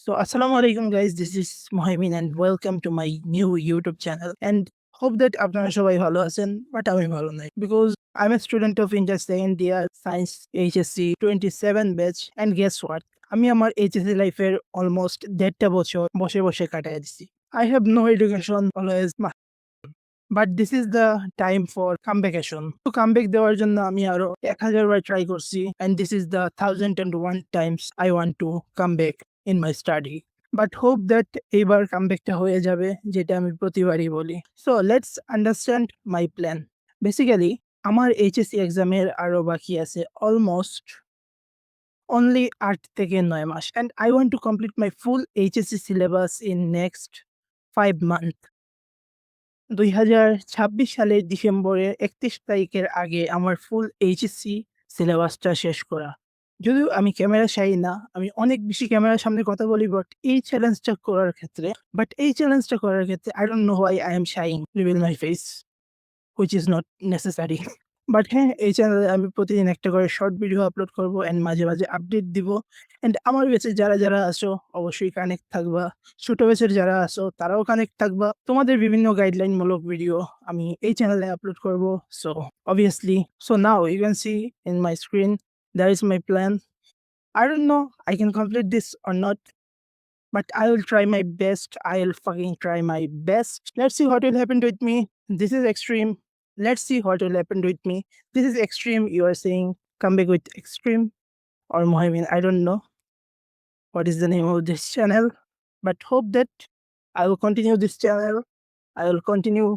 So, Assalamu alaikum, guys. This is Mohimin, and welcome to my new YouTube channel. And hope that আপনারা সবাই ভালো আছেন, but আমি ভালো নাই because I'm a student of India second year science HSC 27 batch, and guess what? আমি আমার HSC লাইফের অলমোস্ট 1.5 বছর বসে বসে কাটাই দিছি। I have no education always, but this is the time for comebackation. তো কামব্যাক দেওয়ার জন্য আমি আরো 1000 বার ট্রাই করছি, and this is the 1001 times I want to come back in my study. But hope that এইবার কামব্যাকটা হয়ে যাবে, যেটা আমি প্রতিবারই বলি। So let's understand my plan. Basically আমার এইচএসসি এক্সামের আরো বাকি আছে অলমোস্ট অনলি 8 থেকে 9 মাস, and I want to complete my full HSC syllabus in next 5 month. ২০২৬ সালের ডিসেম্বরের ৩১ তারিখের আগে আমার ফুল এইচএসসি সিলেবাসটা শেষ করা। যদিও আমি ক্যামেরা শাই না, আমি অনেক বেশি ক্যামেরার সামনে কথা বলি, বাট এই চ্যালেঞ্জটা করার ক্ষেত্রে I don't know why I am shying reveal my face, which is not necessary. But হ্যাঁ, এই চ্যানেলে আমি প্রতিদিন একটা করে শর্ট ভিডিও আপলোড করব, অ্যান্ড মাঝে, মাঝে আপডেট দিব। অ্যান্ড আমার ব্যাচে যারা আছো অবশ্যই কানেক্ট থাকবা। ছোট ব্যাচের যারা আছো তারাও কানেক্ট থাকবা। তোমাদের বিভিন্ন গাইডলাইনমূলক ভিডিও আমি এই চ্যানেলে আপলোড করব। So obviously, so now you can see in my screen, that is my plan. I don't know I can complete this or not, but I will try my best. I'll fucking try my best. Let's see what will happen with me. This is extreme. Let's see what will happen with me. This is extreme. You are saying come back with extreme or Mohimin. I don't know what is the name of this channel, but hope that I will continue this channel. I will continue